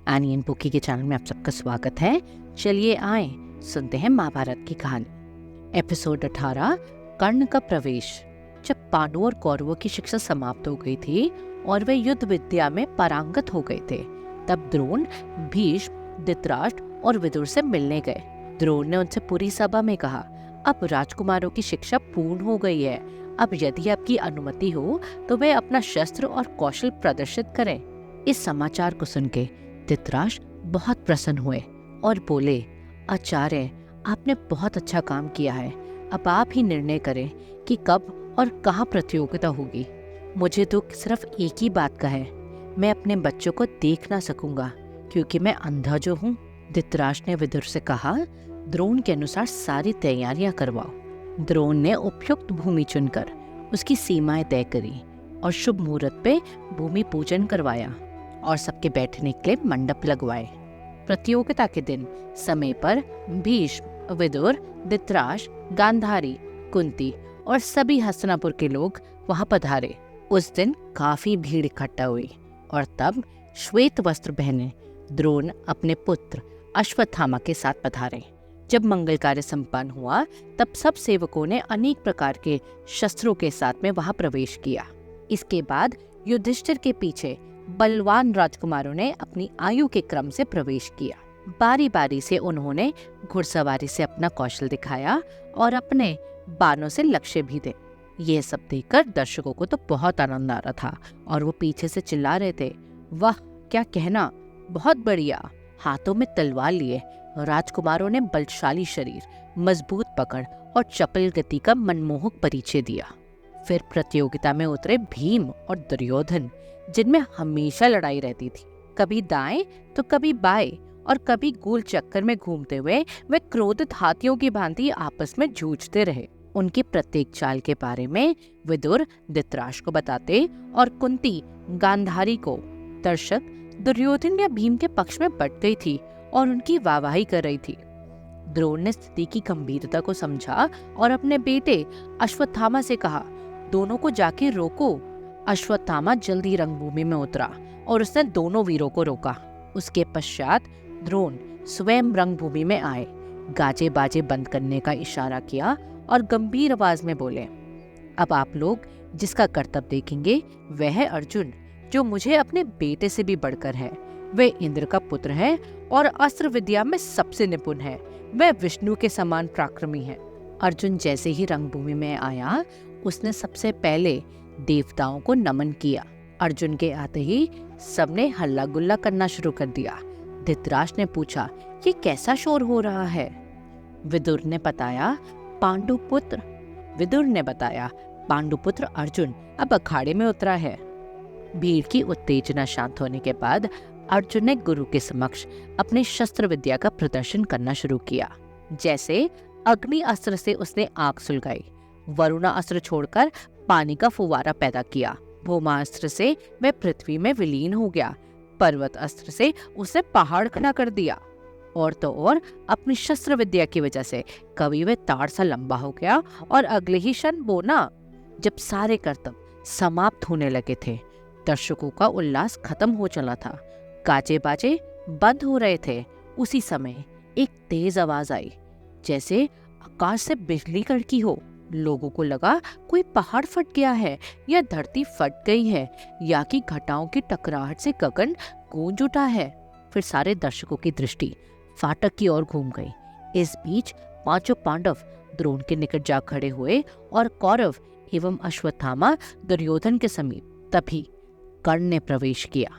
Any and bookie के channel में आप सबका स्वागत है। चलिए आए सुनते हैं महाभारत की कहानी। एपिसोड 18, कर्ण का प्रवेश। जब पांडवों और कौरवों की शिक्षा समाप्त हो गई थी और वे युद्ध विद्या में पारंगत हो गए थे, तब द्रोण, भीष्म, धृतराष्ट्र और विदुर से मिलने गए। द्रोण ने उनसे पूरी सभा में कहा, अब राजकुमारों की शिक्षा पूर्ण हो गई है। अब यदि आपकी अनुमति हो तो वे अपना शस्त्र और कौशल प्रदर्शित करें। इस समाचार को सुन के धृतराष्ट्र बहुत प्रसन्न हुए और बोले, आचार्य, आपने बहुत अच्छा काम किया है। अब आप ही निर्णय करें कि कब और कहाँ प्रतियोगिता होगी। मुझे तो सिर्फ एक ही बात का है, मैं अपने बच्चों को देख ना सकूंगा क्योंकि मैं अंधा जो हूँ। धृतराष्ट्र ने विदुर से कहा, द्रोण के अनुसार सारी तैयारियां करवाओ। द्रोण ने उपयुक्त भूमि चुनकर उसकी सीमाएं तय करी और शुभ मुहूर्त पे भूमि पूजन करवाया और सबके बैठने के लिए मंडप लगवाए। प्रतियोगिता के दिन समय पर भीष्म, विदुर, धृतराष्ट्र, गांधारी, कुंती और सभी हस्तिनापुर के लोग वहां पधारे। उस दिन काफी भीड़ इकट्ठा हुई और तब श्वेत वस्त्र पहने द्रोण अपने पुत्र अश्वत्थामा के साथ पधारे। जब मंगल कार्य संपन्न हुआ तब सब सेवकों ने अनेक प्रकार के शस्त्रों के साथ में वहां प्रवेश किया। इसके बाद युधिष्ठिर के पीछे बलवान राजकुमारों ने अपनी आयु के क्रम से प्रवेश किया। बारी बारी से उन्होंने घुड़सवारी से अपना कौशल दिखाया और अपने बाणों से लक्ष्य भी दे। ये सब देखकर दर्शकों को तो बहुत आनंद आ रहा था और वो पीछे से चिल्ला रहे थे, वाह क्या कहना, बहुत बढ़िया। हाथों में तलवार लिए राजकुमारों ने बलशाली शरीर, मजबूत पकड़ और चपल गति का मनमोहक परिचय दिया। फिर प्रतियोगिता में उतरे भीम और दुर्योधन, जिनमें हमेशा लड़ाई रहती थी। कभी दाएं तो कभी बाएं और कभी गोल चक्कर में घूमते हुए वे क्रोधित हाथियों की भांति आपस में जूझते रहे। उनकी प्रत्येक चाल के बारे में विदुर धृतराष्ट्र को बताते और कुंती गांधारी को। दर्शक दुर्योधन या भीम के पक्ष में बट गई थी और उनकी वाहवाही कर रही थी। द्रोण ने स्थिति की गंभीरता को समझा और अपने बेटे अश्वत्थामा से कहा, दोनों को जाके रोको। अश्वत्थामा जल्दी रंगभूमि में उतरा और उसने दोनों वीरों को रोका। उसके पश्चात द्रोण स्वयं रंगभूमि में आए, गाजे बाजे बंद करने का इशारा किया और गंभीर आवाज में बोले, अब आप लोग जिसका करतब देखेंगे वह है अर्जुन, जो मुझे अपने बेटे से भी बढ़कर है। वह इंद्र का पुत्र है और अस्त्र विद्या में सबसे निपुण है। वह विष्णु के समान पराक्रमी है। अर्जुन जैसे ही रंगभूमि में आया, उसने सबसे पहले देवताओं को नमन किया। अर्जुन के आते ही सबने हल्ला गुल्ला करना शुरू कर दिया। धृतराष्ट्र ने पूछा, ये कैसा शोर हो रहा है? विदुर ने बताया पांडुपुत्र अर्जुन अब अखाड़े में उतरा है। भीड़ की उत्तेजना शांत होने के बाद अर्जुन ने गुरु के समक्ष अपने शस्त्र विद्या का प्रदर्शन करना शुरू किया। जैसे अग्नि अस्त्र से उसने आग सुलगाई, वरुणा अस्त्र छोड़कर पानी का फुवारा पैदा किया, भूमा अस्त्र से वह पृथ्वी में विलीन हो गया, पर्वत अस्त्र से उसे पहाड़ खड़ा कर दिया, और तो और अपनी शस्त्र विद्या की वजह से कभी वह ताड़ सा लंबा हो गया और अगले ही क्षण बोना। जब सारे कर्तव्य समाप्त होने लगे थे, दर्शकों का उल्लास खत्म हो चला था, गाजे बाजे बंद हो रहे थे, उसी समय एक तेज आवाज आई, जैसे आकाश से बिजली कड़की हो। लोगों को लगा कोई पहाड़ फट गया है या धरती फट गई है या कि घटाओं की टकराहट से गगन गूंज उठा है। फिर सारे दर्शकों की दृष्टि फाटक की ओर घूम गई। इस बीच पांचों पांडव द्रोण के निकट जा खड़े हुए और कौरव एवं अश्वत्थामा दुर्योधन के समीप। तभी कर्ण ने प्रवेश किया।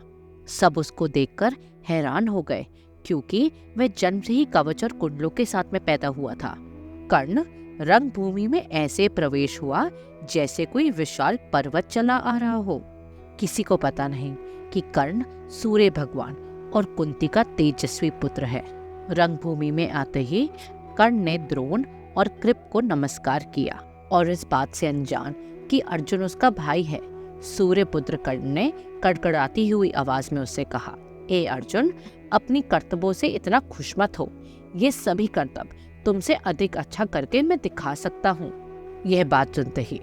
सब उसको देखकर हैरान हो गए क्योंकि वह जन्म से ही कवच और कुंडलों के साथ में पैदा हुआ था। कर्ण रंगभूमि में ऐसे प्रवेश हुआ जैसे कोई विशाल पर्वत चला आ रहा हो। किसी को पता नहीं कि कर्ण सूर्य भगवान और कुंती का तेजस्वी पुत्र है। रंगभूमि में आते ही कर्ण ने द्रोण और कृप को नमस्कार किया और इस बात से अनजान कि अर्जुन उसका भाई है, सूर्यपुत्र कर्ण ने कड़कड़ाती हुई आवाज में उससे कहा, ए अर्जुन, अपनी कर्तव्यों से इतना खुश मत हो। ये सभी कर्तव्य तुमसे अधिक अच्छा करके मैं दिखा सकता हूँ। यह बात सुनते ही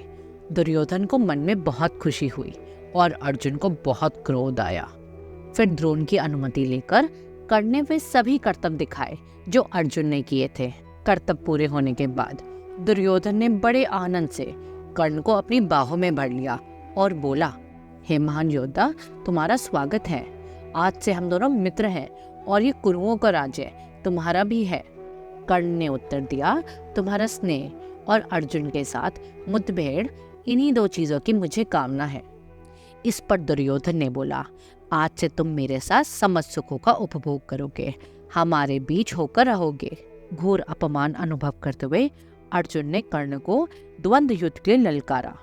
दुर्योधन को मन में बहुत खुशी हुई और अर्जुन को बहुत क्रोध आया। फिर द्रोण की अनुमति लेकर कर्ण ने वे सभी करतब दिखाए जो अर्जुन ने किए थे। करतब पूरे होने के बाद दुर्योधन ने बड़े आनंद से कर्ण को अपनी बाहों में भर लिया और बोला, हे महान योद्धा, तुम्हारा स्वागत है। आज से हम दोनों मित्र हैं और ये कुरुओं का राज्य तुम्हारा भी है। कर्ण ने उत्तर दिया, तुम्हारा स्नेह और अर्जुन के साथ मुठभेड़, इन्हीं 2 चीजों की मुझे कामना है। इस पर दुर्योधन ने बोला, आज से तुम मेरे साथ समस्त सुखों का उपभोग करोगे, हमारे बीच होकर रहोगे। घोर अपमान अनुभव करते हुए अर्जुन ने कर्ण को द्वंद्व युद्ध के लिए ललकारा।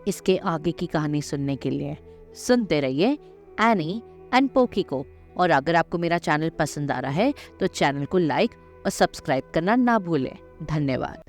इसके आगे की कहानी सुनने के लिए सुनते रहिए एनी एंड पोकी को। और अगर आपको मेरा चैनल पसंद आ रहा है तो चैनल को लाइक और सब्सक्राइब करना ना भूलें। धन्यवाद।